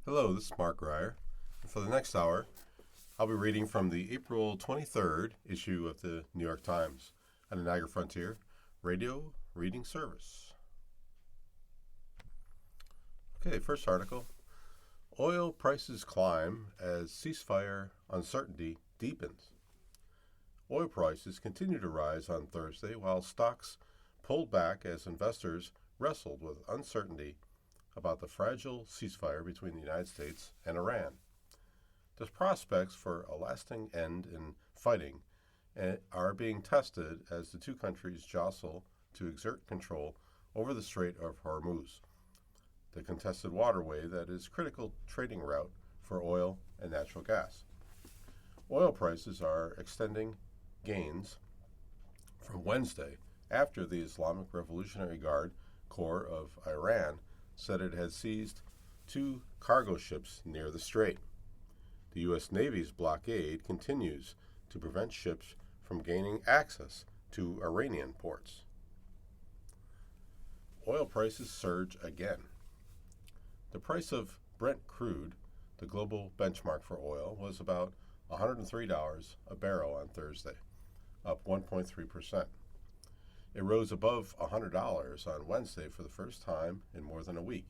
Hello, this is Mark Grier. And for the next hour, I'll be reading from the April 23rd issue of the New York Times on the Niagara Frontier Radio Reading Service. Okay, first article. Oil prices climb as ceasefire uncertainty deepens. Oil prices continue to rise on Thursday while stocks pulled back as investors wrestled with uncertainty about the fragile ceasefire between the United States and Iran. The prospects for a lasting end in fighting are being tested as the two countries jostle to exert control over the Strait of Hormuz, the contested waterway that is a critical trading route for oil and natural gas. Oil prices are extending gains from Wednesday after the Islamic Revolutionary Guard Corps of Iran said it had seized two cargo ships near the strait. The U.S. Navy's blockade continues to prevent ships from gaining access to Iranian ports. Oil prices surge again. The price of Brent crude, the global benchmark for oil, was about $103 a barrel on Thursday, up 1.3%. It rose above $100 on Wednesday for the first time in more than a week.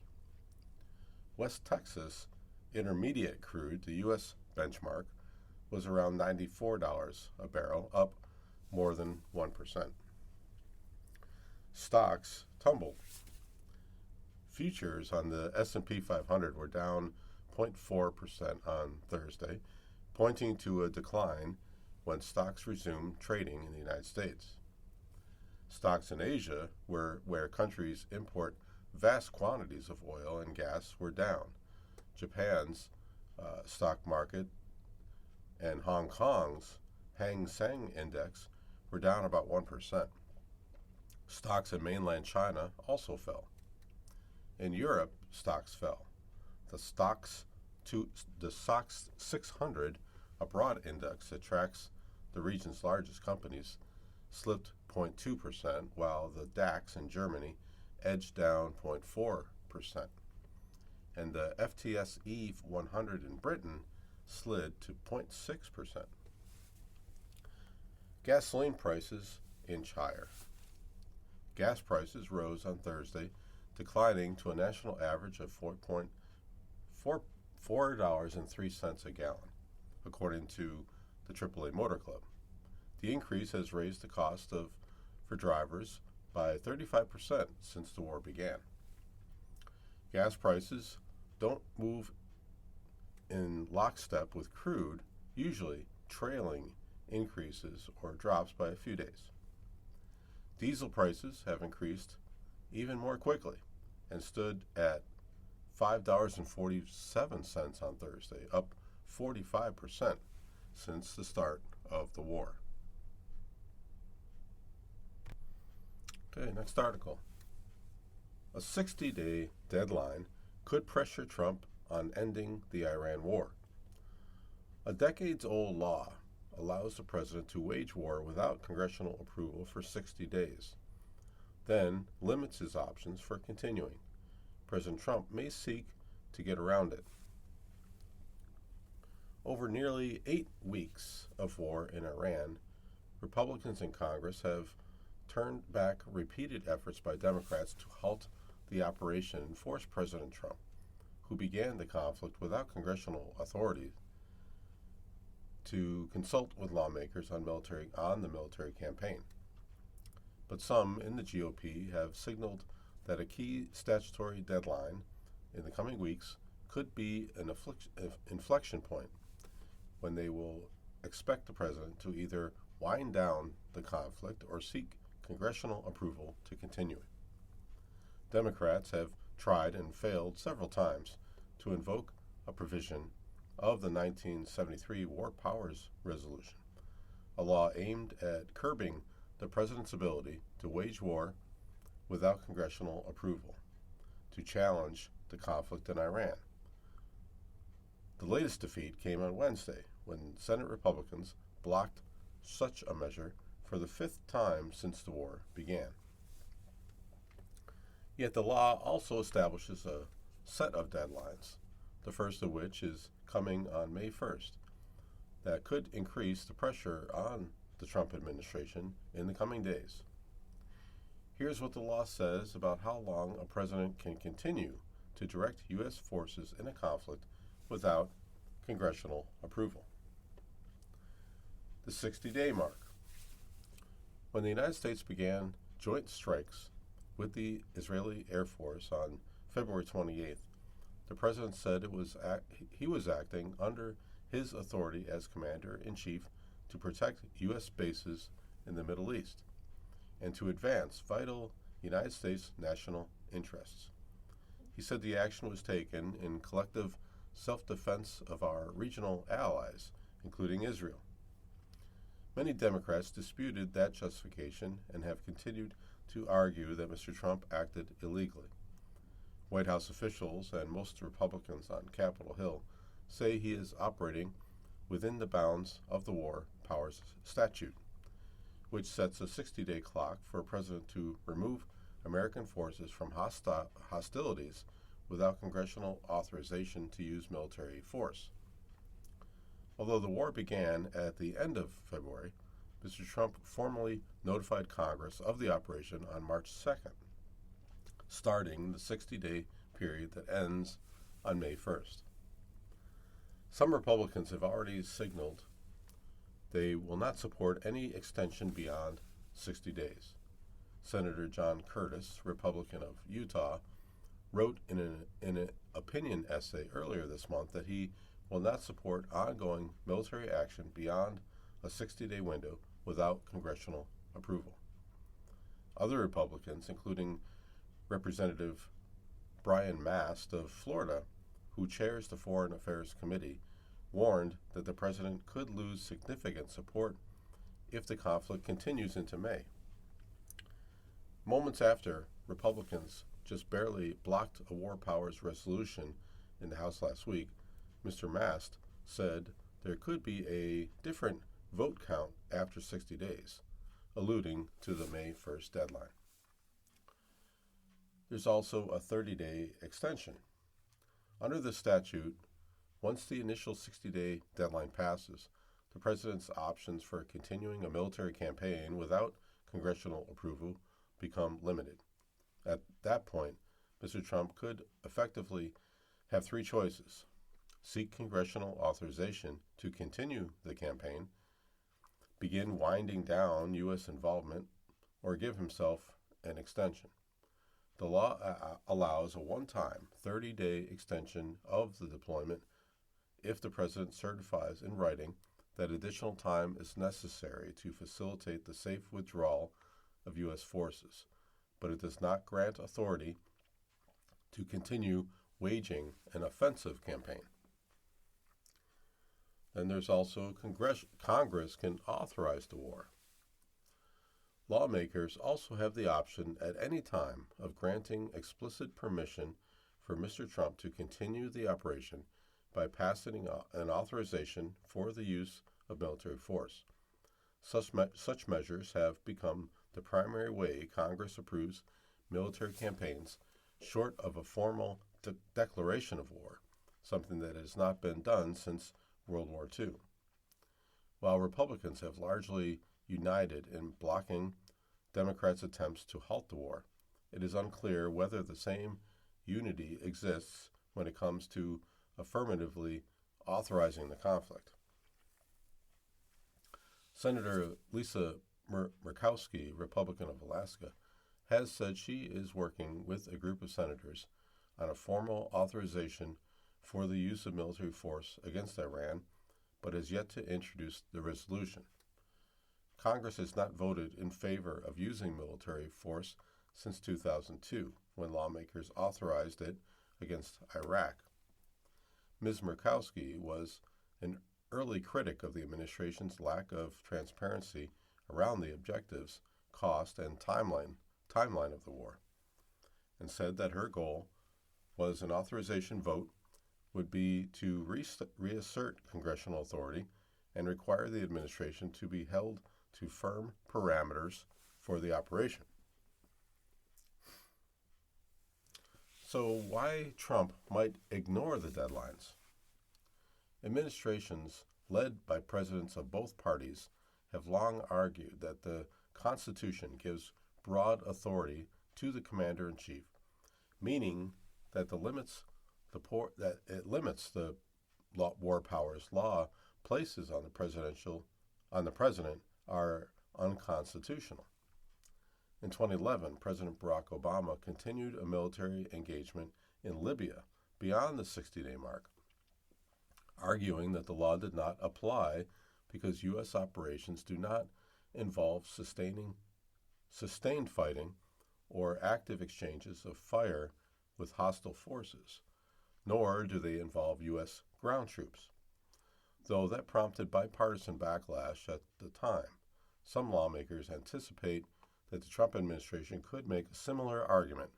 West Texas Intermediate crude, the U.S. benchmark, was around $94 a barrel, up more than 1%. Stocks tumbled. Futures on the S&P 500 were down 0.4% on Thursday, pointing to a decline when stocks resumed trading in the United States. Stocks in Asia, where countries import vast quantities of oil and gas, were down. Japan's stock market and Hong Kong's Hang Seng Index were down about 1%. Stocks in mainland China also fell. In Europe, stocks fell. The STOXX 600, a broad index that tracks the region's largest companies, slipped 0.2%, while the DAX in Germany edged down 0.4%. And the FTSE 100 in Britain slid to 0.6%. Gasoline prices inch higher. Gas prices rose on Thursday, declining to a national average of $4.03 a gallon, according to the AAA Motor Club. The increase has raised the cost for drivers by 35% since the war began. Gas prices don't move in lockstep with crude, usually trailing increases or drops by a few days. Diesel prices have increased even more quickly and stood at $5.47 on Thursday, up 45% since the start of the war. Okay, next article. A 60-day deadline could pressure Trump on ending the Iran war. A decades-old law allows the president to wage war without congressional approval for 60 days, then limits his options for continuing. President Trump may seek to get around it. Over nearly 8 weeks of war in Iran, Republicans in Congress have turned back repeated efforts by Democrats to halt the operation and force President Trump, who began the conflict without congressional authority, to consult with lawmakers on the military campaign. But some in the GOP have signaled that a key statutory deadline in the coming weeks could be an inflection point when they will expect the president to either wind down the conflict or seek congressional approval to continue it. Democrats have tried and failed several times to invoke a provision of the 1973 War Powers Resolution, a law aimed at curbing the president's ability to wage war without congressional approval, to challenge the conflict in Iran. The latest defeat came on Wednesday when Senate Republicans blocked such a measure for the 5th time since the war began. Yet the law also establishes a set of deadlines. the first of which is coming on May 1st, that could increase the pressure on the Trump administration in the coming days. Here's what the law says about how long a president can continue to direct U.S. forces in a conflict without congressional approval. The 60-day mark. When the United States began joint strikes with the Israeli Air Force on February 28th, the president said he was acting under his authority as commander-in-chief to protect U.S. bases in the Middle East and to advance vital United States national interests. He said the action was taken in collective self-defense of our regional allies, including Israel. Many Democrats disputed that justification and have continued to argue that Mr. Trump acted illegally. White House officials and most Republicans on Capitol Hill say he is operating within the bounds of the War Powers Statute, which sets a 60-day clock for a president to remove American forces from hostilities without congressional authorization to use military force. Although the war began at the end of February, Mr. Trump formally notified Congress of the operation on March 2nd, starting the 60-day period that ends on May 1st. Some Republicans have already signaled they will not support any extension beyond 60 days. Senator John Curtis, Republican of Utah, wrote in an opinion essay earlier this month that he will not support ongoing military action beyond a 60-day window without congressional approval. Other Republicans, including Representative Brian Mast of Florida, who chairs the Foreign Affairs Committee, warned that the president could lose significant support if the conflict continues into May. Moments after Republicans just barely blocked a war powers resolution in the House last week, Mr. Mast said there could be a different vote count after 60 days, alluding to the May 1st deadline. There's also a 30-day extension. Under the statute, once the initial 60-day deadline passes, the president's options for continuing a military campaign without congressional approval become limited. At that point, Mr. Trump could effectively have three choices: seek congressional authorization to continue the campaign, begin winding down U.S. involvement, or give himself an extension. The law allows a one-time 30-day extension of the deployment if the president certifies in writing that additional time is necessary to facilitate the safe withdrawal of U.S. forces, but it does not grant authority to continue waging an offensive campaign. Then there's also Congress can authorize the war. Lawmakers also have the option at any time of granting explicit permission for Mr. Trump to continue the operation by passing an authorization for the use of military force. Such measures have become the primary way Congress approves military campaigns short of a formal declaration of war, something that has not been done since World War II. While Republicans have largely united in blocking Democrats' attempts to halt the war, it is unclear whether the same unity exists when it comes to affirmatively authorizing the conflict. Senator Lisa Murkowski, Republican of Alaska, has said she is working with a group of senators on a formal authorization for the use of military force against Iran, but has yet to introduce the resolution. Congress has not voted in favor of using military force since 2002, when lawmakers authorized it against Iraq. Ms. Murkowski was an early critic of the administration's lack of transparency around the objectives, cost, and timeline of the war, and said that her goal was an authorization vote would be to reassert congressional authority and require the administration to be held to firm parameters for the operation. So, why Trump might ignore the deadlines? Administrations led by presidents of both parties have long argued that the Constitution gives broad authority to the commander in chief, meaning that it limits the war powers law places on the president are unconstitutional. In 2011, President Barack Obama continued a military engagement in Libya beyond the 60-day mark, arguing that the law did not apply because U.S. operations do not involve sustained fighting or active exchanges of fire with hostile forces, nor do they involve U.S. ground troops. Though that prompted bipartisan backlash at the time, some lawmakers anticipate that the Trump administration could make a similar argument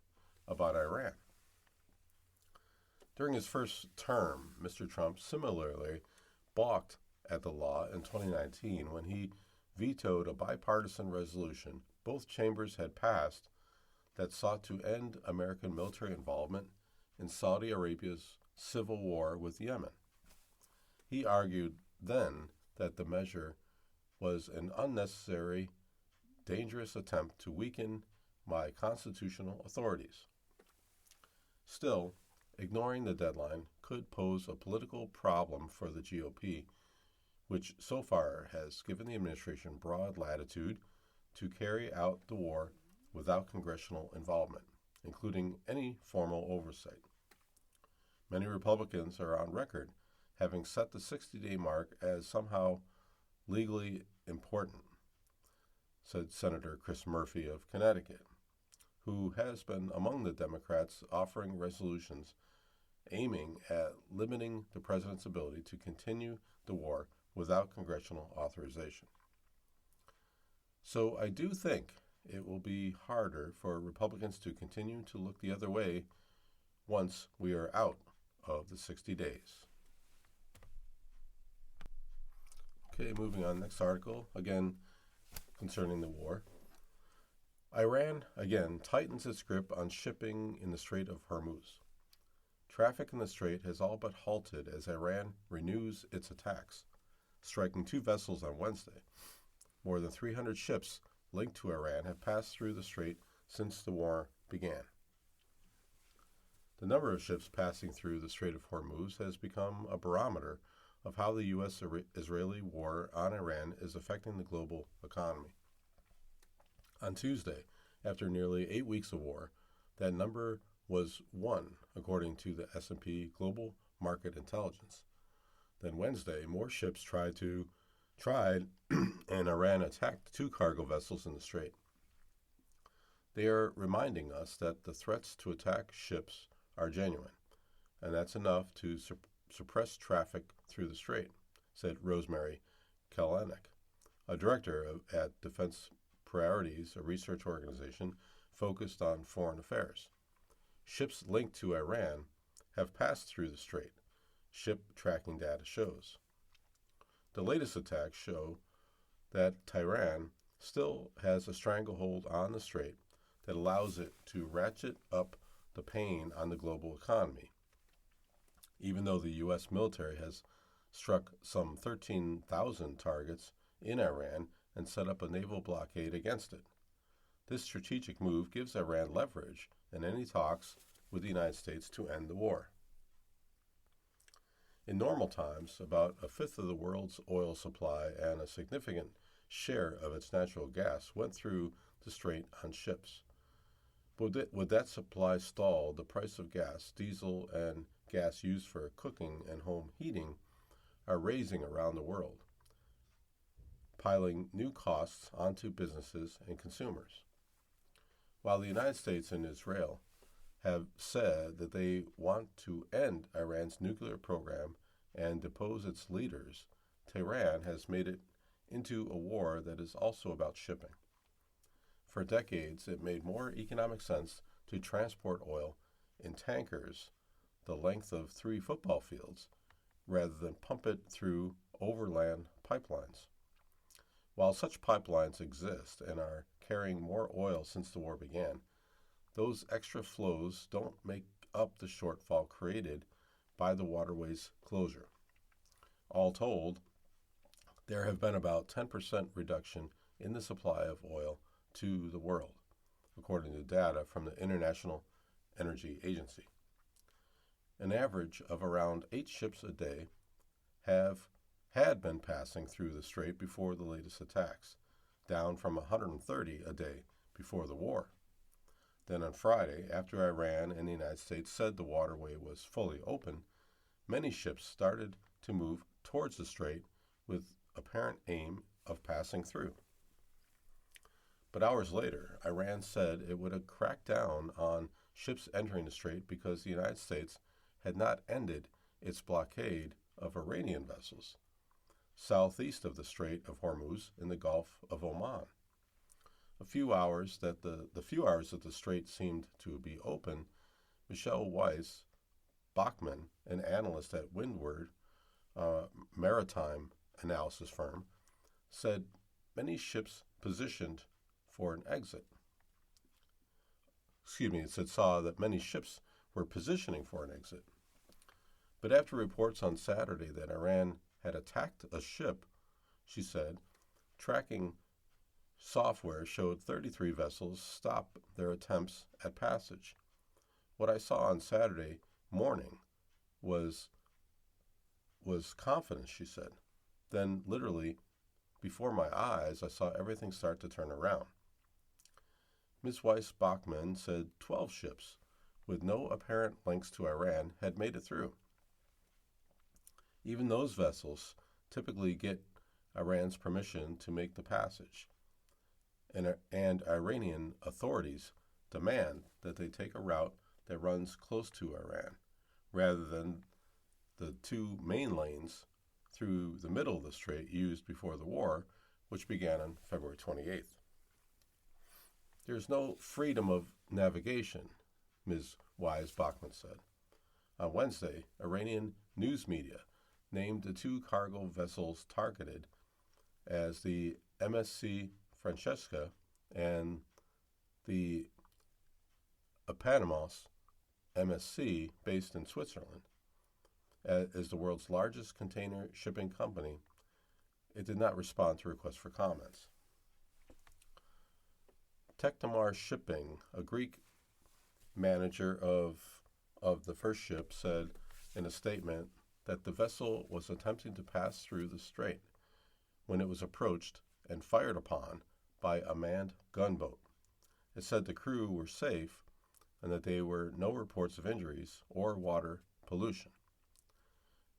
about Iran. During his first term, Mr. Trump similarly balked at the law in 2019 when he vetoed a bipartisan resolution both chambers had passed that sought to end American military involvement in Saudi Arabia's civil war with Yemen. He argued then that the measure was an unnecessary, dangerous attempt to weaken my constitutional authorities. Still, ignoring the deadline could pose a political problem for the GOP, which so far has given the administration broad latitude to carry out the war without congressional involvement, including any formal oversight. Many Republicans are on record having set the 60-day mark as somehow legally important, said Senator Chris Murphy of Connecticut, who has been among the Democrats offering resolutions aiming at limiting the president's ability to continue the war without congressional authorization. So I do think it will be harder for Republicans to continue to look the other way once we are out of the 60 days. Okay, moving on. Next article, again concerning the war. Iran, again, tightens its grip on shipping in the Strait of Hormuz. Traffic in the strait has all but halted as Iran renews its attacks, striking 2 vessels on Wednesday. More than 300 ships linked to Iran have passed through the strait since the war began. The number of ships passing through the Strait of Hormuz has become a barometer of how the U.S.-Israeli war on Iran is affecting the global economy. On Tuesday, after nearly 8 weeks of war, that number was 1, according to the S&P Global Market Intelligence. Then Wednesday, more ships tried and Iran attacked 2 cargo vessels in the strait. They are reminding us that the threats to attack ships are genuine, and that's enough to suppress traffic through the strait, said Rosemary Kalanick, a director at Defense Priorities, a research organization focused on foreign affairs. Ships linked to Iran have passed through the strait, ship tracking data shows. The latest attacks show that Tehran still has a stranglehold on the strait that allows it to ratchet up the pain on the global economy, even though the U.S. military has struck some 13,000 targets in Iran and set up a naval blockade against it. This strategic move gives Iran leverage in any talks with the United States to end the war. In normal times, about a fifth of the world's oil supply and a significant share of its natural gas went through the strait on ships. Would that supply stall, the price of gas, diesel, and gas used for cooking and home heating are raising around the world, piling new costs onto businesses and consumers. While the United States and Israel have said that they want to end Iran's nuclear program and depose its leaders, Tehran has made it into a war that is also about shipping. For decades, it made more economic sense to transport oil in tankers the length of 3 football fields rather than pump it through overland pipelines. While such pipelines exist and are carrying more oil since the war began, those extra flows don't make up the shortfall created by the waterway's closure. All told, there have been about 10% reduction in the supply of oil to the world, according to data from the International Energy Agency. An average of around 8 ships a day had been passing through the strait before the latest attacks, down from 130 a day before the war. Then on Friday, after Iran and the United States said the waterway was fully open, many ships started to move towards the strait with apparent aim of passing through. But hours later, Iran said it would have cracked down on ships entering the strait because the United States had not ended its blockade of Iranian vessels southeast of the Strait of Hormuz in the Gulf of Oman. The few hours that the strait seemed to be open, Michelle Weiss Bachmann, an analyst at Windward, maritime analysis firm, said many ships positioned for an exit. Saw that many ships were positioning for an exit. But after reports on Saturday that Iran had attacked a ship, she said, tracking software showed 33 vessels stop their attempts at passage. What I saw on Saturday morning was confidence, she said. Then, literally, before my eyes, I saw everything start to turn around. Ms. Weiss Bachmann said 12 ships, with no apparent links to Iran, had made it through. Even those vessels typically get Iran's permission to make the passage, and Iranian authorities demand that they take a route that runs close to Iran, rather than the two main lanes through the middle of the strait used before the war, which began on February 28th. There's no freedom of navigation, Ms. Weiss Bachmann said. On Wednesday, Iranian news media named the two cargo vessels targeted as the MSC Francesca and the Eponymos MSC, based in Switzerland. As the world's largest container shipping company, it did not respond to requests for comments. Teknomar Shipping, a Greek manager of the first ship, said in a statement that the vessel was attempting to pass through the strait when it was approached and fired upon by a manned gunboat. It said the crew were safe and that there were no reports of injuries or water pollution.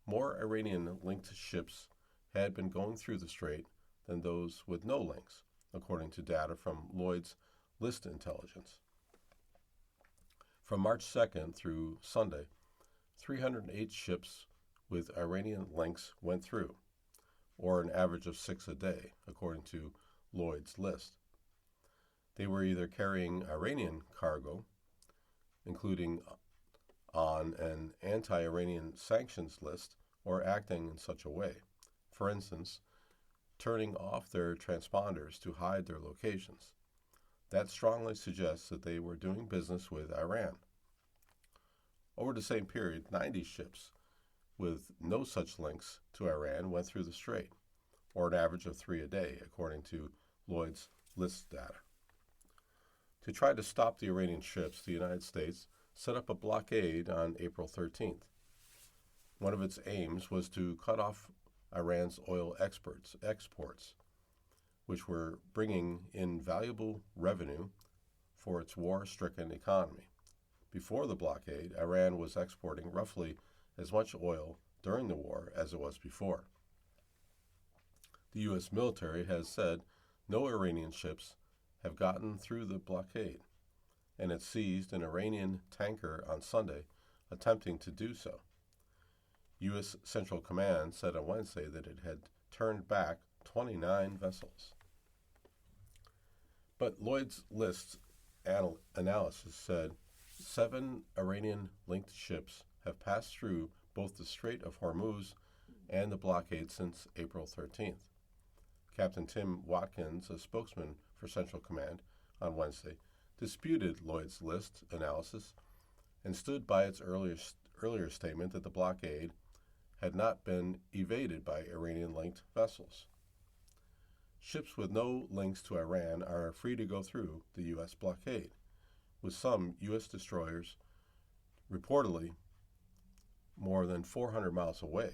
More Iranian-linked ships had been going through the strait than those with no links, according to data from Lloyd's List Intelligence. From March 2nd through Sunday, 308 ships with Iranian links went through, or an average of 6 a day, according to Lloyd's List. They were either carrying Iranian cargo, including on an anti-Iranian sanctions list, or acting in such a way. For instance, turning off their transponders to hide their locations. That strongly suggests that they were doing business with Iran. Over the same period, 90 ships with no such links to Iran went through the strait, or an average of 3 a day, according to Lloyd's List data. To try to stop the Iranian ships, the United States set up a blockade on April 13th. One of its aims was to cut off Iran's oil exports, which were bringing in valuable revenue for its war-stricken economy. Before the blockade, Iran was exporting roughly as much oil during the war as it was before. The U.S. military has said no Iranian ships have gotten through the blockade, and it seized an Iranian tanker on Sunday attempting to do so. U.S. Central Command said on Wednesday that it had turned back 29 vessels. But Lloyd's List analysis said 7 Iranian-linked ships have passed through both the Strait of Hormuz and the blockade since April 13th. Captain Tim Watkins, a spokesman for Central Command, on Wednesday, disputed Lloyd's List analysis, and stood by its earlier statement that the blockade had not been evaded by Iranian-linked vessels. Ships with no links to Iran are free to go through the U.S. blockade, with some U.S. destroyers reportedly more than 400 miles away.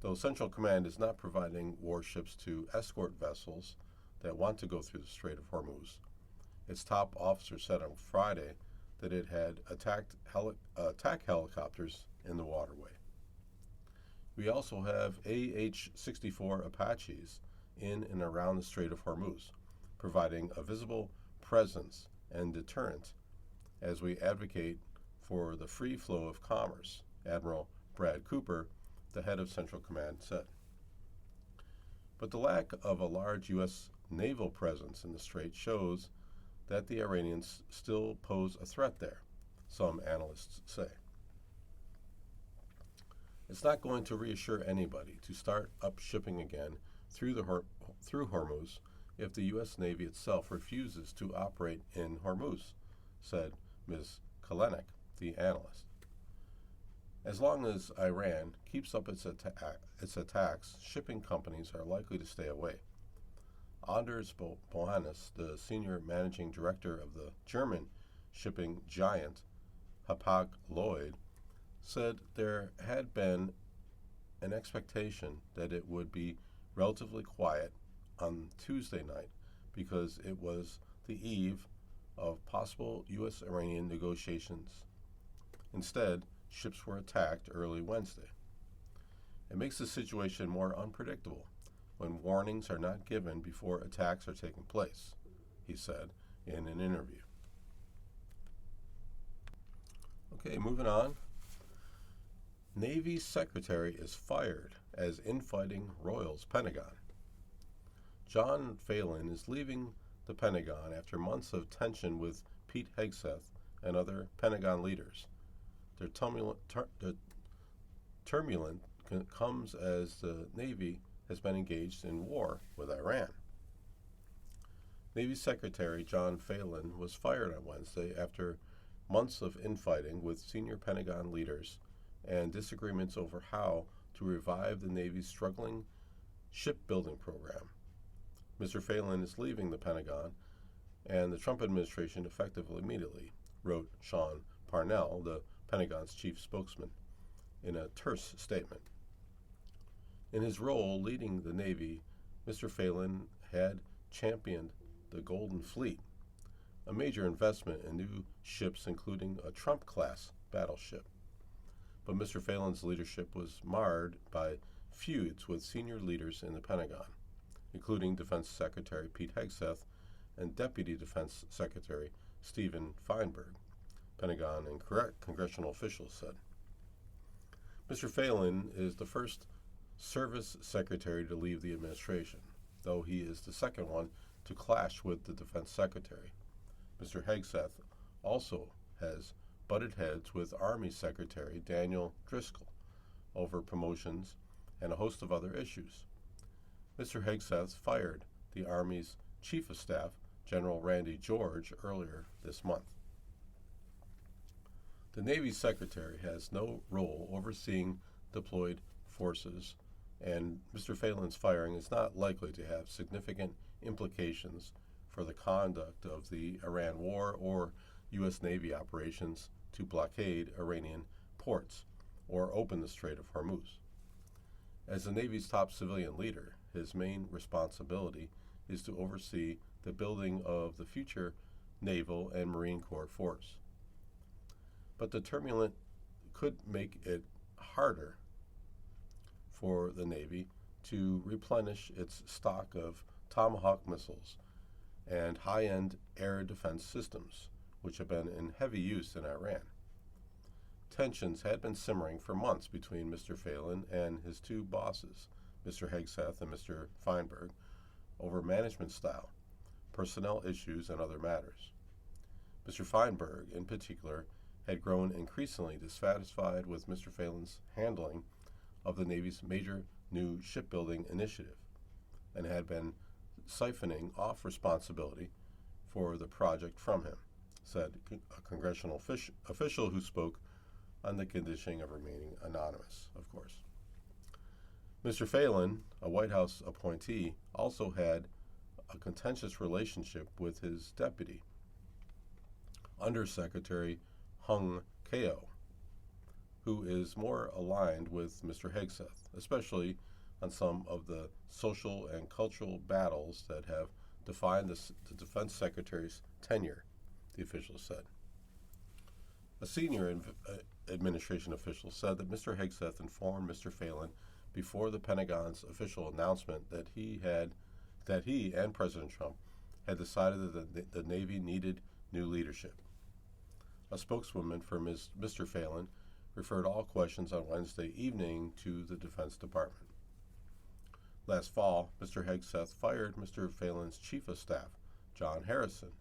Though Central Command is not providing warships to escort vessels that want to go through the Strait of Hormuz, its top officer said on Friday that it had attack helicopters in the waterway. We also have AH-64 Apaches in and around the Strait of Hormuz, providing a visible presence and deterrent as we advocate for the free flow of commerce, Admiral Brad Cooper, the head of Central Command, said. But the lack of a large U.S. naval presence in the strait shows that the Iranians still pose a threat there, some analysts say. It's not going to reassure anybody to start up shipping again through Hormuz if the U.S. Navy itself refuses to operate in Hormuz, said Ms. Kalenic, the analyst. As long as Iran keeps up its attacks, shipping companies are likely to stay away. Anders Bohannes, the senior managing director of the German shipping giant Hapag-Lloyd, said there had been an expectation that it would be relatively quiet on Tuesday night because it was the eve of possible U.S.-Iranian negotiations. Instead, ships were attacked early Wednesday. It makes the situation more unpredictable when warnings are not given before attacks are taking place, he said in an interview. Okay, moving on. Navy Secretary is fired as infighting roils Pentagon. John Phelan is leaving the Pentagon after months of tension with Pete Hegseth and other Pentagon leaders. The turbulence comes as the Navy has been engaged in war with Iran. Navy Secretary John Phelan was fired on Wednesday after months of infighting with senior Pentagon leaders and disagreements over how to revive the Navy's struggling shipbuilding program. Mr. Phelan is leaving the Pentagon and the Trump administration effective immediately, wrote Sean Parnell, the Pentagon's chief spokesman, in a terse statement. In his role leading the Navy, Mr. Phelan had championed the Golden Fleet, a major investment in new ships including a Trump-class battleship. But Mr. Phelan's leadership was marred by feuds with senior leaders in the Pentagon, including Defense Secretary Pete Hegseth and Deputy Defense Secretary Stephen Feinberg, Pentagon and congressional officials said. Mr. Phelan is the first service secretary to leave the administration, though he is the second one to clash with the defense secretary. Mr. Hegseth also has butted heads with Army Secretary Daniel Driscoll over promotions and a host of other issues. Mr. Hegseth fired the Army's Chief of Staff, General Randy George, earlier this month. The Navy Secretary has no role overseeing deployed forces, and Mr. Phelan's firing is not likely to have significant implications for the conduct of the Iran war or U.S. Navy operations to blockade Iranian ports or open the Strait of Hormuz. As the Navy's top civilian leader, his main responsibility is to oversee the building of the future Naval and Marine Corps force. But the turbulence could make it harder for the Navy to replenish its stock of Tomahawk missiles and high-end air defense systems, which have been in heavy use in Iran. Tensions had been simmering for months between Mr. Phelan and his two bosses, Mr. Hegseth and Mr. Feinberg, over management style, personnel issues, and other matters. Mr. Feinberg, in particular, had grown increasingly dissatisfied with Mr. Phelan's handling of the Navy's major new shipbuilding initiative and had been siphoning off responsibility for the project from him, said a congressional official who spoke on the condition of remaining anonymous, of course. Mr. Phelan, a White House appointee, also had a contentious relationship with his deputy, Undersecretary Hung Kao, who is more aligned with Mr. Hegseth, especially on some of the social and cultural battles that have defined the Defense Secretary's tenure, the official said. A senior administration official said that Mr. Hegseth informed Mr. Phelan before the Pentagon's official announcement that he and President Trump had decided that the Navy needed new leadership. A spokeswoman for Mr. Phelan referred all questions on Wednesday evening to the Defense Department. Last fall, Mr. Hegseth fired Mr. Phelan's chief of staff, John Harrison,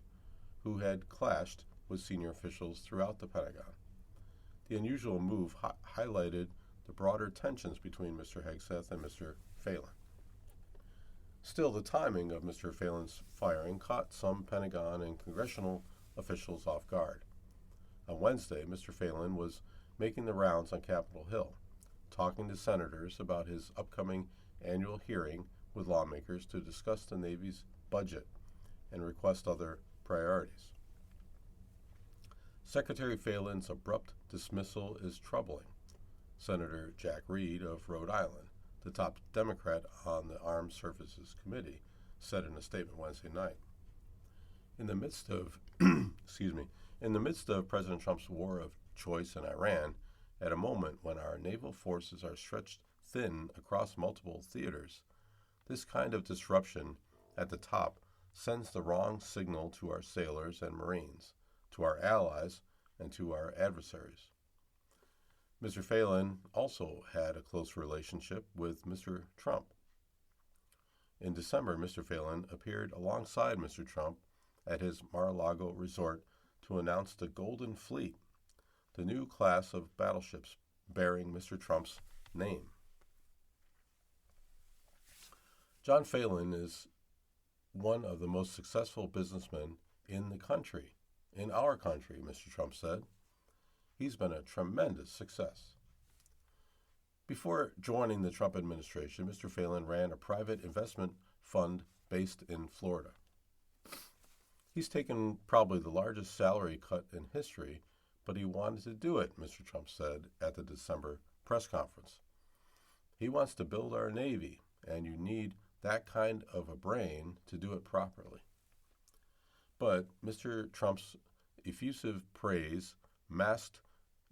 who had clashed with senior officials throughout the Pentagon. The unusual move highlighted the broader tensions between Mr. Hegseth and Mr. Phelan. Still, the timing of Mr. Phelan's firing caught some Pentagon and congressional officials off guard. On Wednesday, Mr. Phelan was making the rounds on Capitol Hill, talking to senators about his upcoming annual hearing with lawmakers to discuss the Navy's budget and request other priorities. Secretary Phelan's abrupt dismissal is troubling, Senator Jack Reed of Rhode Island, the top Democrat on the Armed Services Committee, said in a statement Wednesday night. In the midst of President Trump's war of choice in Iran, at a moment when our naval forces are stretched thin across multiple theaters, this kind of disruption at the top sends the wrong signal to our sailors and Marines, to our allies, and to our adversaries. Mr. Phelan also had a close relationship with Mr. Trump. In December, Mr. Phelan appeared alongside Mr. Trump at his Mar-a-Lago resort to announce the Golden Fleet, the new class of battleships bearing Mr. Trump's name. John Phelan is one of the most successful businessmen in the country, in our country, Mr. Trump said. He's been a tremendous success. Before joining the Trump administration, Mr. Phelan ran a private investment fund based in Florida. He's taken probably the largest salary cut in history, but he wanted to do it, Mr. Trump said at the December press conference. He wants to build our Navy, and you need that kind of a brain to do it properly. But Mr. Trump's effusive praise masked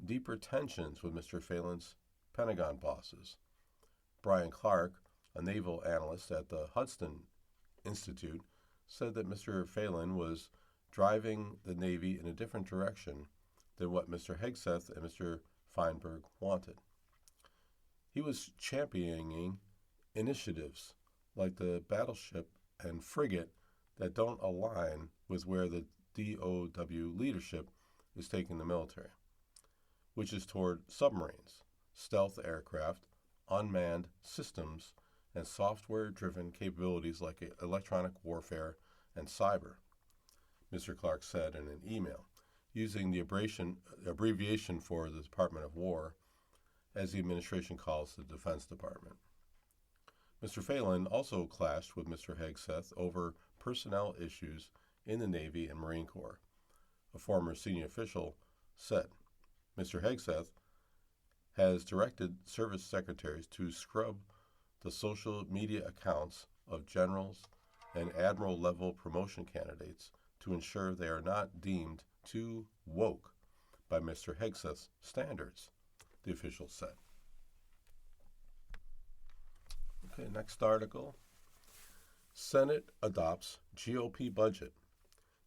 deeper tensions with Mr. Phelan's Pentagon bosses. Brian Clark, a naval analyst at the Hudson Institute, said that Mr. Phelan was driving the Navy in a different direction than what Mr. Hegseth and Mr. Feinberg wanted. He was championing initiatives like the battleship and frigate that don't align with where the DOW leadership is taking the military, which is toward submarines, stealth aircraft, unmanned systems, and software-driven capabilities like electronic warfare and cyber, Mr. Clark said in an email, using the abbreviation for the Department of War, as the administration calls the Defense Department. Mr. Phelan also clashed with Mr. Hegseth over personnel issues in the Navy and Marine Corps. A former senior official said, Mr. Hegseth has directed service secretaries to scrub the social media accounts of generals and admiral-level promotion candidates to ensure they are not deemed too woke by Mr. Hegseth's standards, the official said. Okay, next article. Senate adopts GOP budget,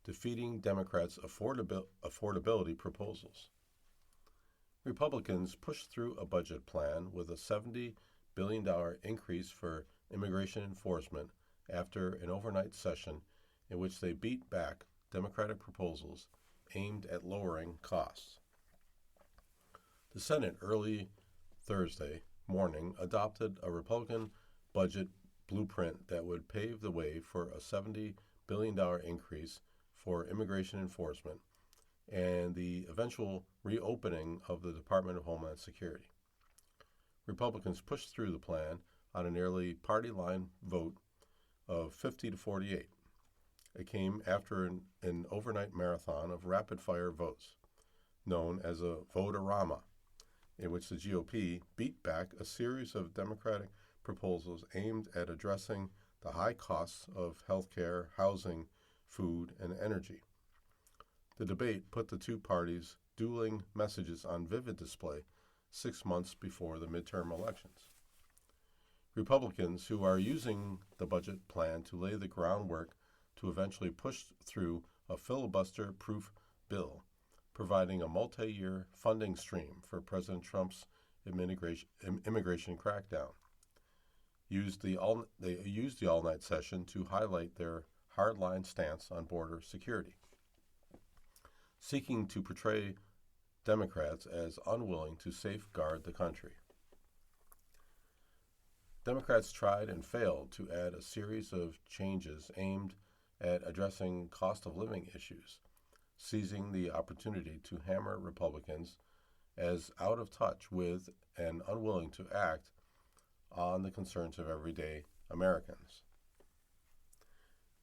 defeating Democrats' affordability proposals. Republicans pushed through a budget plan with a $70 billion increase for immigration enforcement after an overnight session in which they beat back Democratic proposals aimed at lowering costs. The Senate early Thursday morning adopted a Republican budget blueprint that would pave the way for a $70 billion increase for immigration enforcement and the eventual reopening of the Department of Homeland Security. Republicans pushed through the plan on a nearly party line vote of 50 to 48. It came after an overnight marathon of rapid-fire votes, known as a vote-a-rama, in which the GOP beat back a series of Democratic proposals aimed at addressing the high costs of health care, housing, food, and energy. The debate put the two parties' dueling messages on vivid display 6 months before the midterm elections. Republicans, who are using the budget plan to lay the groundwork to eventually push through a filibuster-proof bill, providing a multi-year funding stream for President Trump's immigration crackdown, they used the all-night session to highlight their hardline stance on border security, seeking to portray Democrats as unwilling to safeguard the country. Democrats tried and failed to add a series of changes aimed at addressing cost of living issues, seizing the opportunity to hammer Republicans as out of touch with and unwilling to act on the concerns of everyday Americans.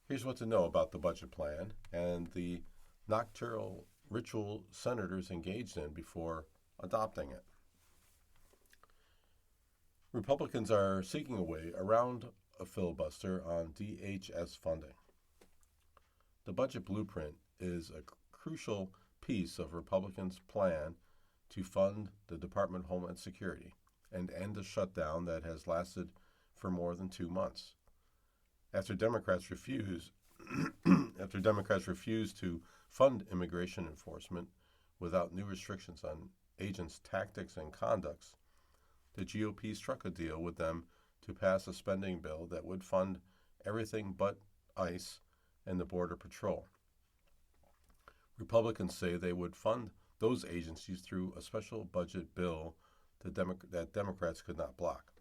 Here's what to know about the budget plan and the nocturnal ritual senators engaged in before adopting it. Republicans are seeking a way around a filibuster on DHS funding. The budget blueprint is a crucial piece of Republicans' plan to fund the Department of Homeland Security and end a shutdown that has lasted for more than 2 months. After Democrats refuse to fund immigration enforcement without new restrictions on agents' tactics and conducts, the GOP struck a deal with them to pass a spending bill that would fund everything but ICE and the Border Patrol. Republicans say they would fund those agencies through a special budget bill that Democrats could not block.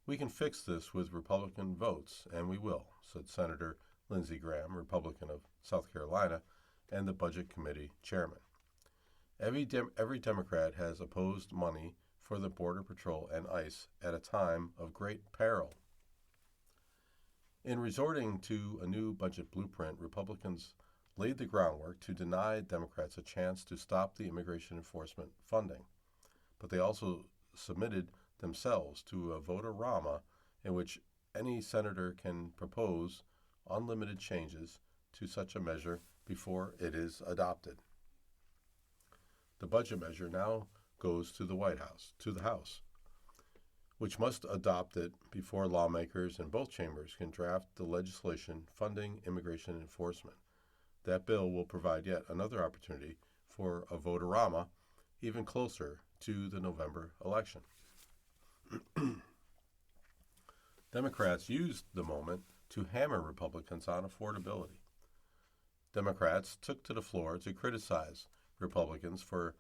"We can fix this with Republican votes, and we will," said Senator Lindsey Graham, Republican of South Carolina, and the Budget Committee chairman. Every Democrat has opposed money for the Border Patrol and ICE at a time of great peril. In resorting to a new budget blueprint, Republicans laid the groundwork to deny Democrats a chance to stop the immigration enforcement funding, but they also submitted themselves to a vote-a-rama in which any senator can propose unlimited changes to such a measure before it is adopted. The budget measure now goes to the House, which must adopt it before lawmakers in both chambers can draft the legislation funding immigration enforcement. That bill will provide yet another opportunity for a vote-a-rama even closer to the November election. Democrats used the moment to hammer Republicans on affordability. Democrats took to the floor to criticize Republicans for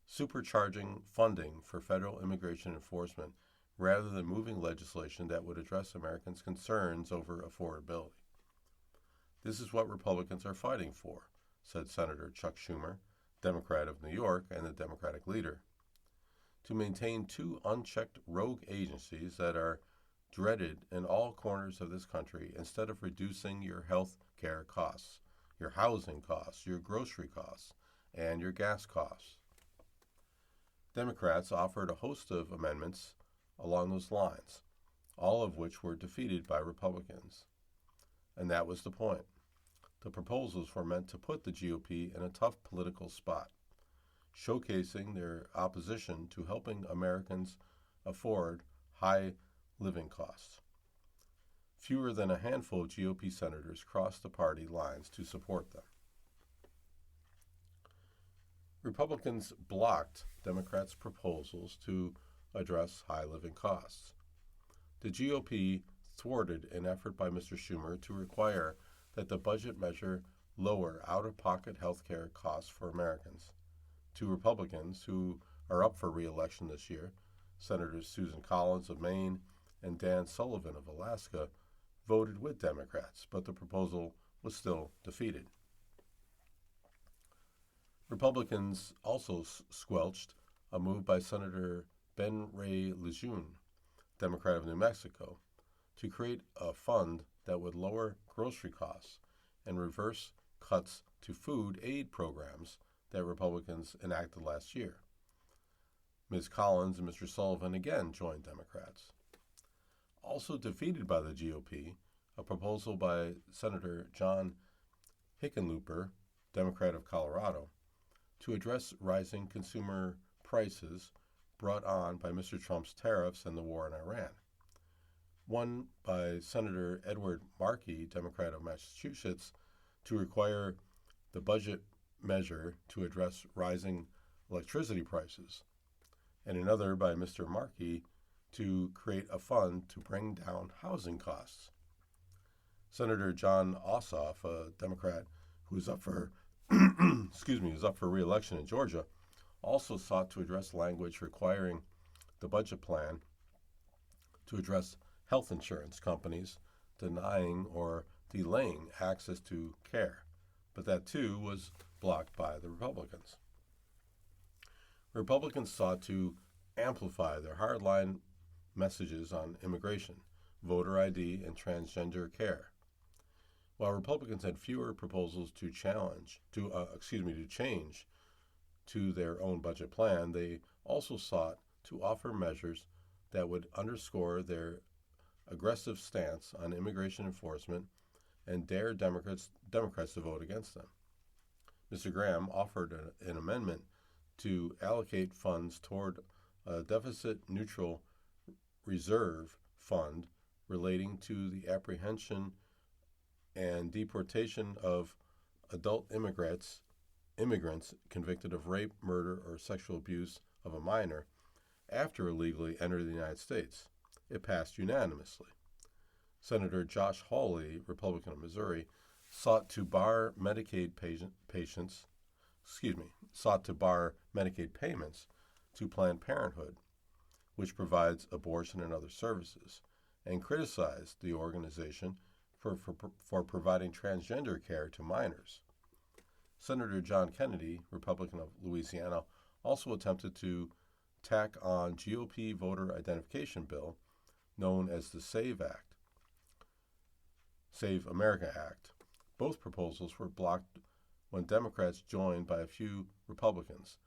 supercharging funding for federal immigration enforcement rather than moving legislation that would address Americans' concerns over affordability. "This is what Republicans are fighting for," said Senator Chuck Schumer, Democrat of New York and the Democratic leader. "To maintain two unchecked rogue agencies that are dreaded in all corners of this country instead of reducing your health care costs, your housing costs, your grocery costs, and your gas costs." Democrats offered a host of amendments along those lines, all of which were defeated by Republicans. And that was the point. The proposals were meant to put the GOP in a tough political spot, showcasing their opposition to helping Americans afford high living costs. Fewer than a handful of GOP senators crossed the party lines to support them. Republicans blocked Democrats' proposals to address high living costs. The GOP thwarted an effort by Mr. Schumer to require that the budget measure lower out-of-pocket health care costs for Americans. Two Republicans who are up for re-election this year, Senators Susan Collins of Maine and Dan Sullivan of Alaska, voted with Democrats, but the proposal was still defeated. Republicans also squelched a move by Senator Ben Ray Lejeune, Democrat of New Mexico, to create a fund that would lower grocery costs and reverse cuts to food aid programs that Republicans enacted last year. Ms. Collins and Mr. Sullivan again joined Democrats. Also defeated by the GOP, a proposal by Senator John Hickenlooper, Democrat of Colorado, to address rising consumer prices brought on by Mr. Trump's tariffs and the war in Iran. One by Senator Edward Markey, Democrat of Massachusetts, to require the budget measure to address rising electricity prices, and another by Mr. Markey to create a fund to bring down housing costs. Senator John Ossoff, a Democrat who's up for who's up for re-election in Georgia, also sought to address language requiring the budget plan to address health insurance companies denying or delaying access to care, but that too was blocked by the Republicans. Republicans sought to amplify their hardline messages on immigration, voter ID, and transgender care. While Republicans had fewer proposals to change to their own budget plan, they also sought to offer measures that would underscore their aggressive stance on immigration enforcement and dare Democrats to vote against them. Mr. Graham offered an amendment to allocate funds toward a deficit-neutral reserve fund relating to the apprehension and deportation of adult immigrants convicted of rape, murder, or sexual abuse of a minor after illegally entering the United States. It passed unanimously. Senator Josh Hawley, Republican of Missouri, sought to bar Medicaid payments to Planned Parenthood, which provides abortion and other services, and criticized the organization for providing transgender care to minors. Senator John Kennedy, Republican of Louisiana, also attempted to tack on GOP voter identification bill known as the SAVE America Act. Both proposals were blocked when Democrats, joined by a few Republicans,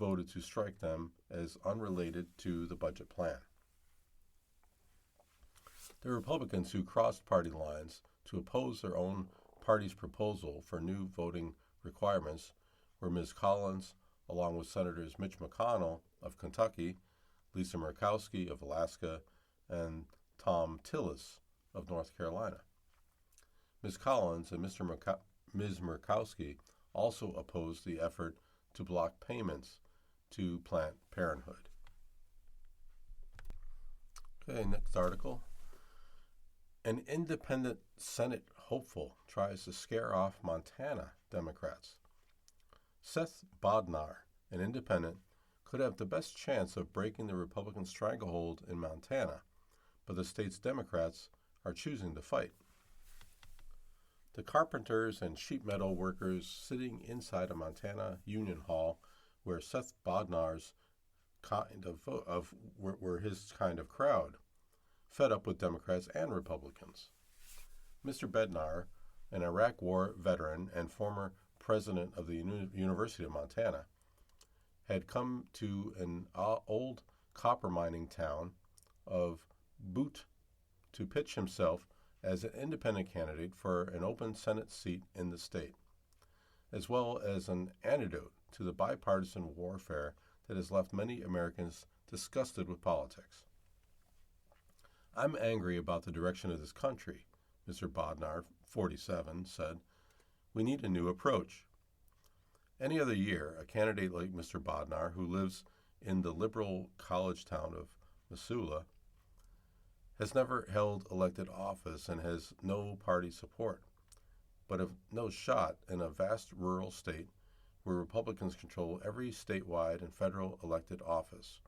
voted to strike them as unrelated to the budget plan. The Republicans who crossed party lines to oppose their own party's proposal for new voting requirements were Ms. Collins, along with Senators Mitch McConnell of Kentucky, Lisa Murkowski of Alaska, and Tom Tillis of North Carolina. Ms. Collins and Ms. Murkowski also opposed the effort to block payments to Planned Parenthood. Okay, next article. An independent Senate hopeful tries to scare off Montana Democrats. Seth Bodnar, an independent, could have the best chance of breaking the Republican stranglehold in Montana, but the state's Democrats are choosing to fight. The carpenters and sheet metal workers sitting inside a Montana Union Hall, where Seth Bodnar's were his kind of crowd, fed up with Democrats and Republicans. Mr. Bednar, an Iraq War veteran and former president of the University of Montana, had come to an old copper mining town of Butte to pitch himself as an independent candidate for an open Senate seat in the state, as well as an antidote to the bipartisan warfare that has left many Americans disgusted with politics. "I'm angry about the direction of this country," Mr. Bodnar, 47, said. "We need a new approach." Any other year, a candidate like Mr. Bodnar, who lives in the liberal college town of Missoula, has never held elected office and has no party support, but have no shot in a vast rural state where Republicans control every statewide and federal elected office.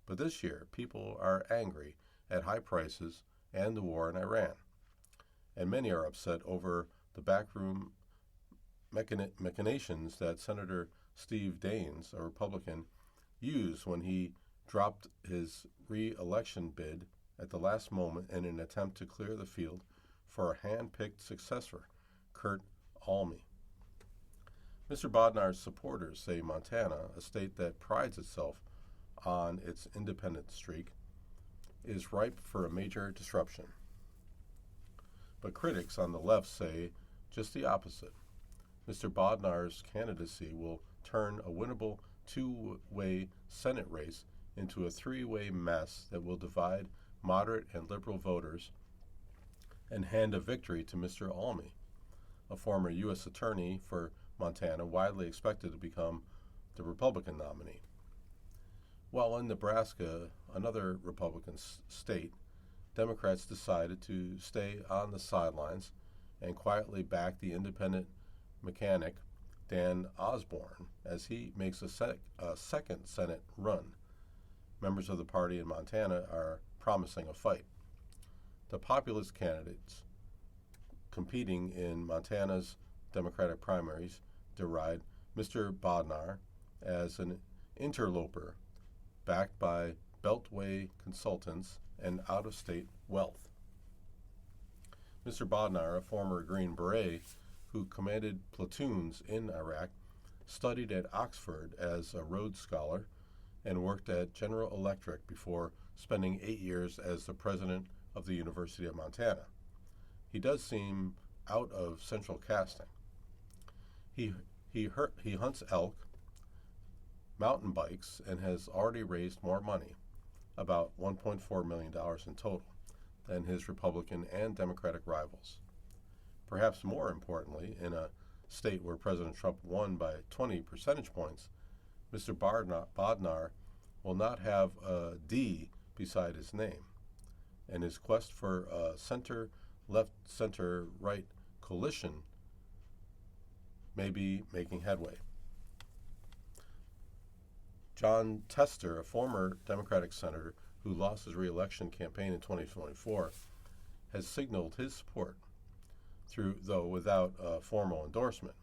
But this year, people are angry at high prices and the war in Iran, and many are upset over the backroom machinations that Senator Steve Daines, a Republican, used when he dropped his re-election bid at the last moment in an attempt to clear the field for a hand-picked successor, Kurt Alme. Mr. Bodnar's supporters say Montana, a state that prides itself on its independent streak, is ripe for a major disruption. But critics on the left say just the opposite. Mr. Bodnar's candidacy will turn a winnable two-way Senate race into a three-way mess that will divide moderate and liberal voters and hand a victory to Mr. Alme, a former U.S. attorney for Montana, widely expected to become the Republican nominee. While in Nebraska, another Republican state, Democrats decided to stay on the sidelines and quietly back the independent mechanic Dan Osborne as he makes a second Senate run. Members of the party in Montana are promising a fight. The populist candidates competing in Montana's Democratic primaries deride Mr. Bodnar as an interloper backed by Beltway consultants and out-of-state wealth. Mr. Bodnar, a former Green Beret who commanded platoons in Iraq, studied at Oxford as a Rhodes Scholar and worked at General Electric before spending 8 years as the president of the University of Montana. He does seem out of central casting. He hunts elk, mountain bikes, and has already raised more money, about $1.4 million in total, than his Republican and Democratic rivals. Perhaps more importantly, in a state where President Trump won by 20 percentage points, Mr. Bodnar will not have a D beside his name, and his quest for a center-left, center-right coalition may be making headway. Jon Tester, a former Democratic senator who lost his re-election campaign in 2024, has signaled his support, though without a formal endorsement,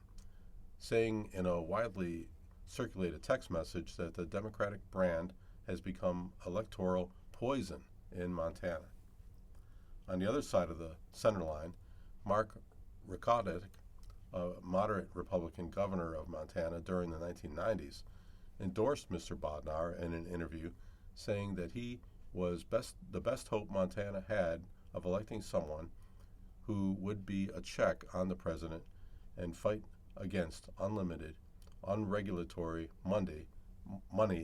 saying in a widely circulated text message that the Democratic brand has become electoral poison in Montana. On the other side of the center line, Mark Rickotic, a moderate Republican governor of Montana during the 1990s, endorsed Mr. Bodnar in an interview, saying that he was the best hope Montana had of electing someone who would be a check on the president and fight against unlimited, unregulatory money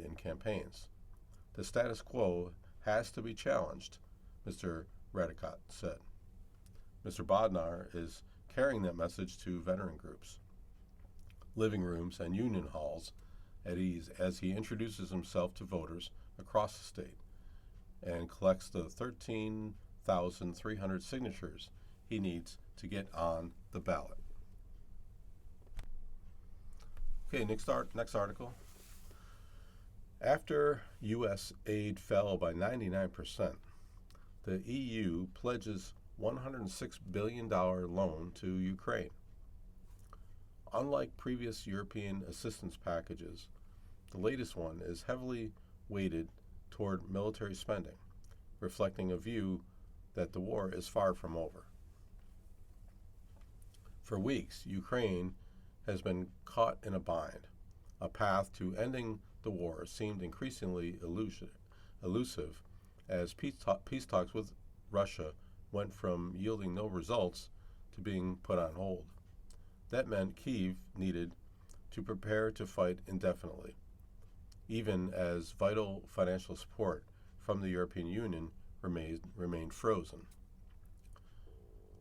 in campaigns. The status quo has to be challenged, Mr. Radicott said. Mr. Bodnar is carrying that message to veteran groups, living rooms, and union halls at ease as he introduces himself to voters across the state and collects the 13,300 signatures he needs to get on the ballot. Okay, next article. After U.S. aid fell by 99%, the EU pledges $106 billion loan to Ukraine. Unlike previous European assistance packages, the latest one is heavily weighted toward military spending, reflecting a view that the war is far from over. For weeks, Ukraine has been caught in a bind. A path to ending the war seemed increasingly elusive as peace talks with Russia went from yielding no results to being put on hold. That meant Kyiv needed to prepare to fight indefinitely, even as vital financial support from the European Union remained frozen.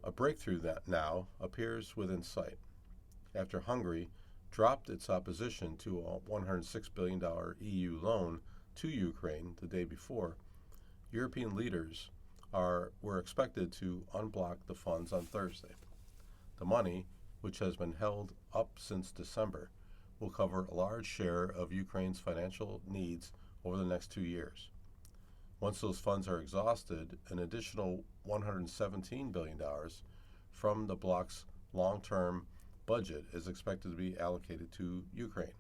A breakthrough that now appears within sight, after Hungary dropped its opposition to a $106 billion EU loan to Ukraine the day before. European leaders were expected to unblock the funds on Thursday. The money, which has been held up since December, will cover a large share of Ukraine's financial needs over the next 2 years. Once those funds are exhausted, an additional $117 billion from the bloc's long-term budget is expected to be allocated to Ukraine.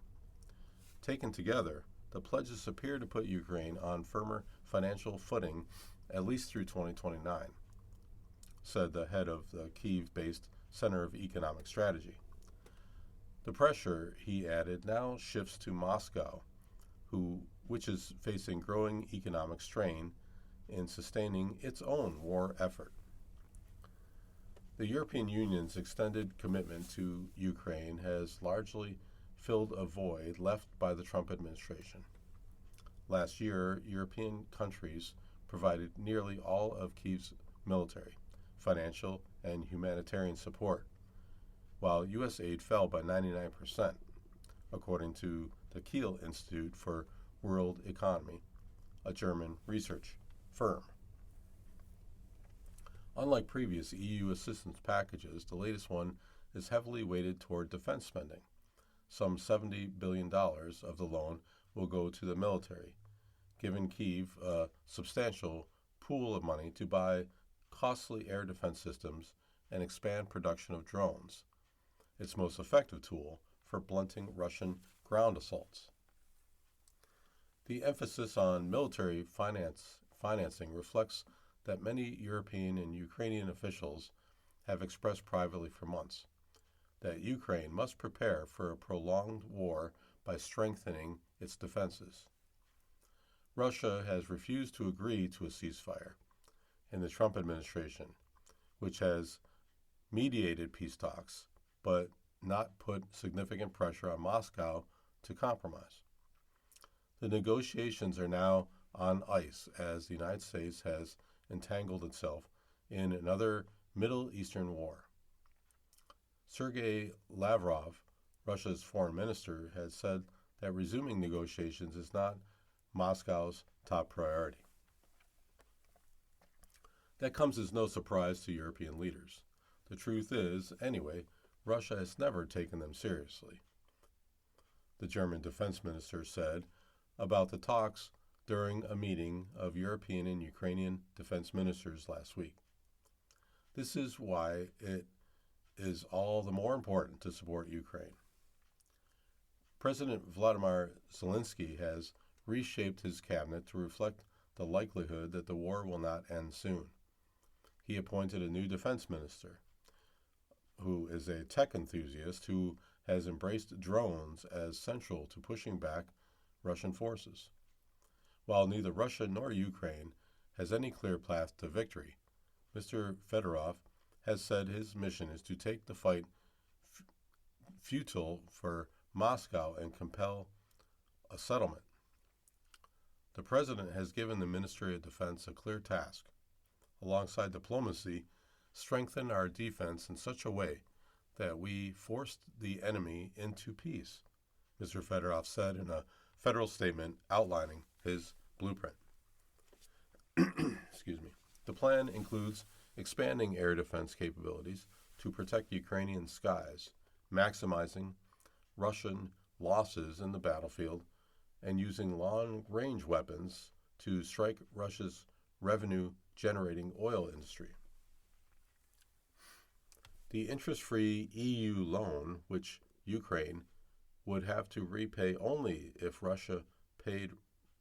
Taken together, the pledges appear to put Ukraine on firmer financial footing at least through 2029, said the head of the Kyiv-based Center of Economic Strategy. The pressure, he added, now shifts to Moscow, which is facing growing economic strain in sustaining its own war effort. The European Union's extended commitment to Ukraine has largely filled a void left by the Trump administration. Last year, European countries provided nearly all of Kyiv's military, financial, and humanitarian support, while U.S. aid fell by 99%, according to the Kiel Institute for World Economy, a German research firm. Unlike previous EU assistance packages, the latest one is heavily weighted toward defense spending. Some $70 billion of the loan will go to the military, giving Kyiv a substantial pool of money to buy costly air defense systems and expand production of drones, its most effective tool for blunting Russian ground assaults. The emphasis on military financing reflects that many European and Ukrainian officials have expressed privately for months that Ukraine must prepare for a prolonged war by strengthening its defenses. Russia has refused to agree to a ceasefire, and the Trump administration, which has mediated peace talks but not put significant pressure on Moscow to compromise. The negotiations are now on ice as the United States has entangled itself in another Middle Eastern war. Sergei Lavrov, Russia's foreign minister, has said that resuming negotiations is not Moscow's top priority. That comes as no surprise to European leaders. The truth is, anyway, Russia has never taken them seriously, the German defense minister said about the talks during a meeting of European and Ukrainian defense ministers last week. This is why it is all the more important to support Ukraine. President Vladimir Zelensky has reshaped his cabinet to reflect the likelihood that the war will not end soon. He appointed a new defense minister, who is a tech enthusiast who has embraced drones as central to pushing back Russian forces. While neither Russia nor Ukraine has any clear path to victory, Mr. Fedorov has said his mission is to take the fight futile for Moscow and compel a settlement. The president has given the Ministry of Defense a clear task. Alongside diplomacy, strengthen our defense in such a way that we forced the enemy into peace, Mr. Fedorov said in a federal statement outlining his blueprint. Excuse me. The plan includes expanding air defense capabilities to protect Ukrainian skies, maximizing Russian losses in the battlefield, and using long-range weapons to strike Russia's revenue-generating oil industry. The interest-free EU loan, which Ukraine would have to repay only if Russia paid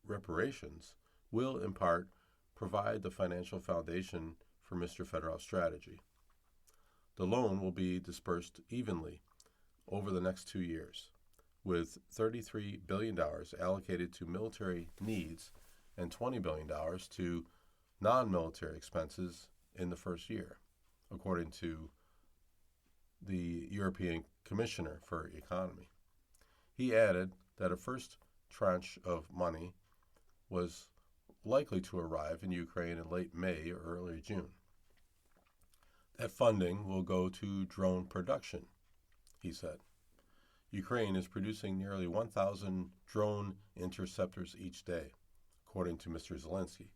reparations, will in part provide the financial foundation for Mr. Fedorov's strategy. The loan will be dispersed evenly over the next 2 years, with $33 billion allocated to military needs and $20 billion to non-military expenses in the first year, according to the European Commissioner for Economy. He added that a first tranche of money was likely to arrive in Ukraine in late May or early June. That funding will go to drone production, he said. Ukraine is producing nearly 1,000 drone interceptors each day, according to Mr. Zelensky.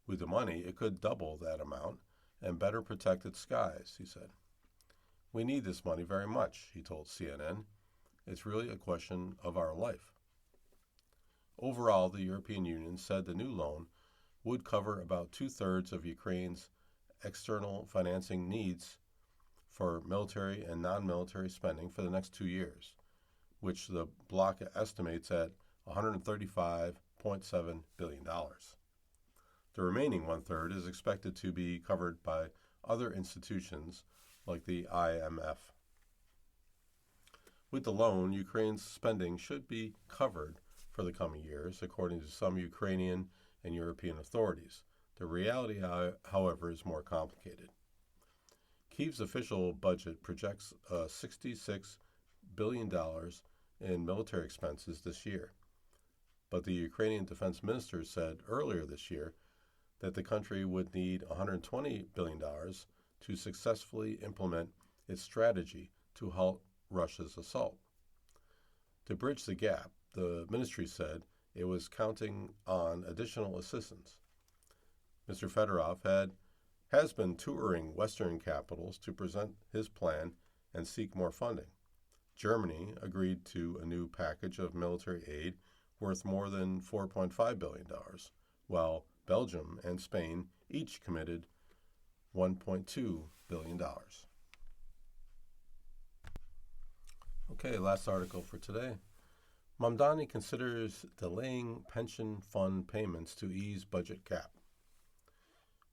With the money, it could double that amount and better protect its skies, he said. We need this money very much, he told CNN. It's really a question of our life. Overall, the European Union said the new loan would cover about 2/3 of Ukraine's external financing needs for military and non-military spending for the next 2 years, which the bloc estimates at $135.7 billion. The remaining one-third is expected to be covered by other institutions like the IMF. With the loan, Ukraine's spending should be covered for the coming years, according to some Ukrainian and European authorities. The reality, however, is more complicated. Kyiv's official budget projects $66 billion in military expenses this year, but the Ukrainian defense minister said earlier this year that the country would need $120 billion to successfully implement its strategy to halt Russia's assault. To bridge the gap, the ministry said it was counting on additional assistance. Mr. Fedorov has been touring Western capitals to present his plan and seek more funding. Germany agreed to a new package of military aid worth more than $4.5 billion, while Belgium and Spain each committed $1.2 billion. Okay, last article for today. Mamdani considers delaying pension fund payments to ease budget cap.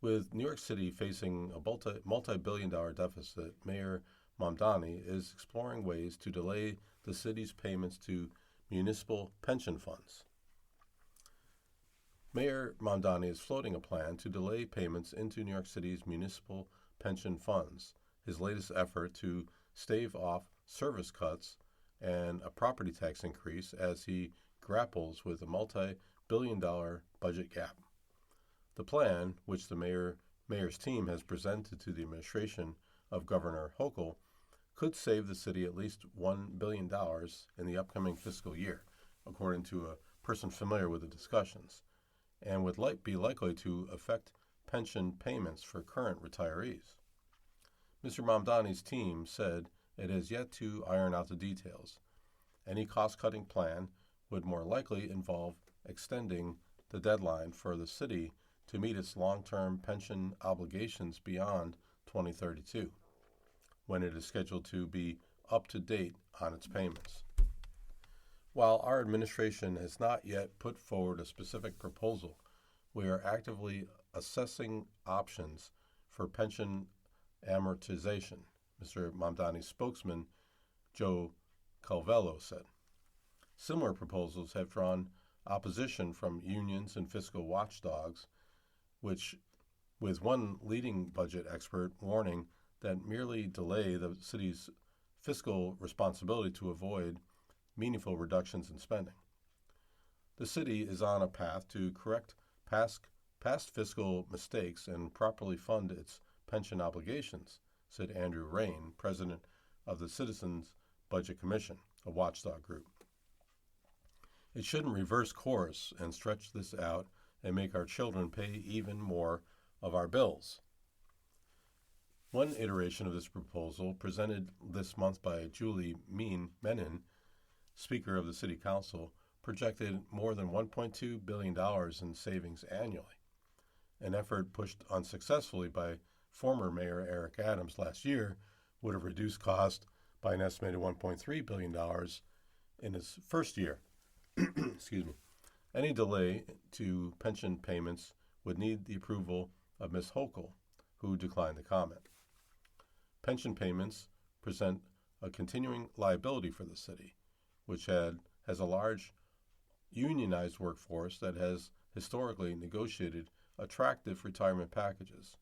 With New York City facing a multi-billion-dollar deficit, Mayor Mamdani is exploring ways to delay the city's payments to municipal pension funds. Mayor Mamdani is floating a plan to delay payments into New York City's municipal pension funds, his latest effort to stave off service cuts and a property tax increase as he grapples with a multi-billion-dollar budget gap. The plan, which the mayor's team has presented to the administration of Governor Hochul, could save the city at least $1 billion in the upcoming fiscal year, according to a person familiar with the discussions, and would be likely to affect pension payments for current retirees. Mr. Mamdani's team said it has yet to iron out the details. Any cost-cutting plan would more likely involve extending the deadline for the city to meet its long-term pension obligations beyond 2032, when it is scheduled to be up to date on its payments. While our administration has not yet put forward a specific proposal, we are actively assessing options for pension amortization, Mr. Mamdani's spokesman, Joe Calvello, said. Similar proposals have drawn opposition from unions and fiscal watchdogs, with one leading budget expert warning that merely delay the city's fiscal responsibility to avoid meaningful reductions in spending. The city is on a path to correct past fiscal mistakes and properly fund its pension obligations, said Andrew Rain, president of the Citizens Budget Commission, a watchdog group. It shouldn't reverse course and stretch this out and make our children pay even more of our bills. One iteration of this proposal, presented this month by Julie Menin, Speaker of the City Council, projected more than $1.2 billion in savings annually, an effort pushed unsuccessfully by former Mayor Eric Adams last year would have reduced cost by an estimated $1.3 billion in his first year. Excuse me. Any delay to pension payments would need the approval of Ms. Hochul, who declined to comment. Pension payments present a continuing liability for the city, which has a large unionized workforce that has historically negotiated attractive retirement packages.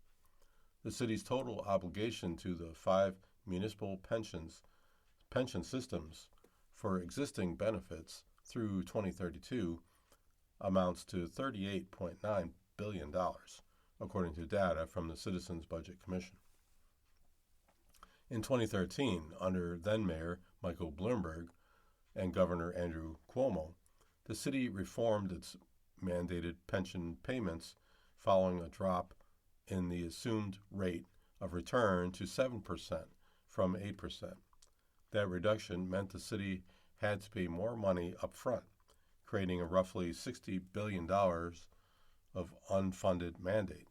The city's total obligation to the 5 municipal pension systems for existing benefits through 2032 amounts to $38.9 billion, according to data from the Citizens Budget Commission. In 2013, under then-Mayor Michael Bloomberg and Governor Andrew Cuomo, the city reformed its mandated pension payments following a drop in the assumed rate of return to 7% from 8%. That reduction meant the city had to pay more money up front, creating a roughly $60 billion of unfunded mandate.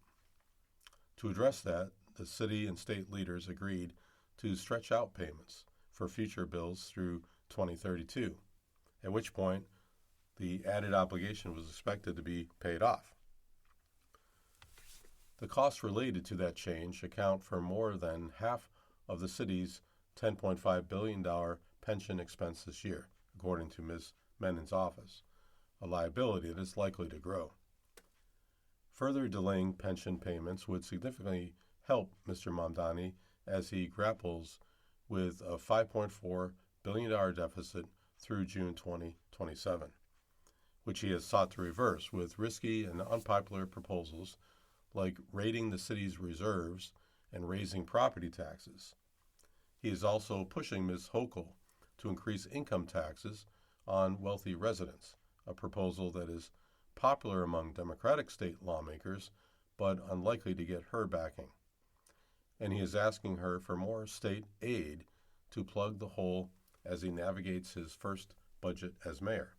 To address that, the city and state leaders agreed to stretch out payments for future bills through 2032, at which point the added obligation was expected to be paid off. The costs related to that change account for more than half of the city's $10.5 billion pension expense this year, according to Ms. Menon's office, a liability that is likely to grow. Further delaying pension payments would significantly help Mr. Mamdani as he grapples with a $5.4 billion deficit through June 2027, which he has sought to reverse with risky and unpopular proposals like raiding the city's reserves and raising property taxes. He is also pushing Ms. Hochul to increase income taxes on wealthy residents, a proposal that is popular among Democratic state lawmakers, but unlikely to get her backing. And he is asking her for more state aid to plug the hole as he navigates his first budget as mayor.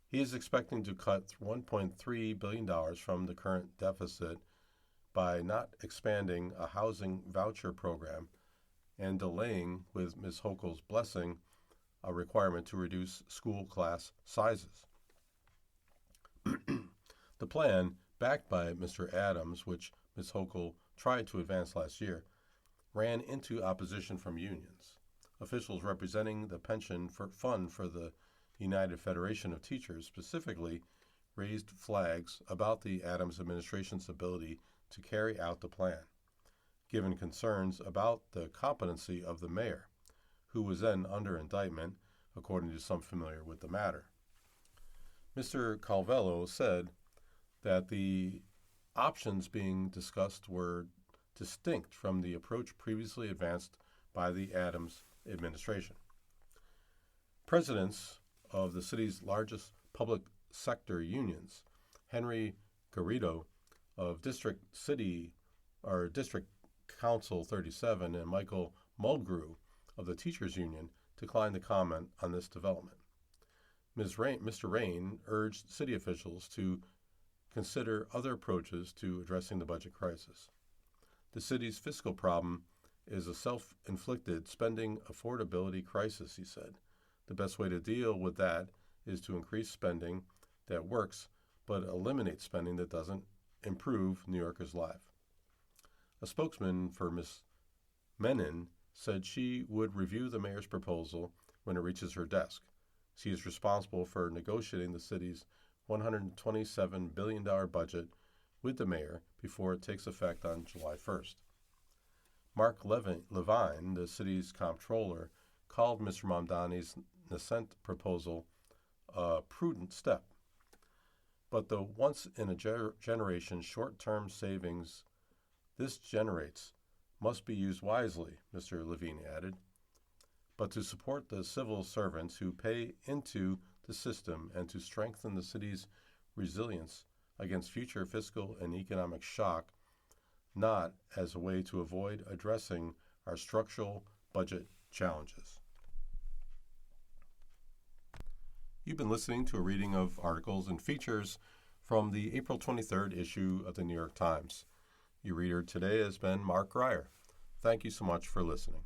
He is expecting to cut $1.3 billion from the current deficit by not expanding a housing voucher program and delaying, with Ms. Hochul's blessing, a requirement to reduce school class sizes. The plan, backed by Mr. Adams, which Ms. Hochul tried to advance last year, ran into opposition from unions. Officials representing the pension fund for the United Federation of Teachers specifically raised flags about the Adams administration's ability to carry out the plan, given concerns about the competency of the mayor, who was then under indictment, according to some familiar with the matter. Mr. Calvello said that the options being discussed were distinct from the approach previously advanced by the Adams administration. Presidents of the city's largest public sector unions, Henry Garrido of District Council 37 and Michael Mulgrew of the Teachers Union, declined to comment on this development. Mr. Rain urged city officials to consider other approaches to addressing the budget crisis. The city's fiscal problem is a self-inflicted spending affordability crisis, he said. The best way to deal with that is to increase spending that works, but eliminate spending that doesn't improve New Yorkers' life. A spokesman for Ms. Menon said she would review the mayor's proposal when it reaches her desk. She is responsible for negotiating the city's $127 billion budget with the mayor before it takes effect on July 1st. Mark Levine, the city's comptroller, called Mr. Mamdani's nascent proposal a prudent step. But the once-in-a-generation short-term savings this generates must be used wisely, Mr. Levine added. But to support the civil servants who pay into the system and to strengthen the city's resilience against future fiscal and economic shock, not as a way to avoid addressing our structural budget challenges. You've been listening to a reading of articles and features from the April 23rd issue of the New York Times. Your reader today has been Mark Grier. Thank you so much for listening.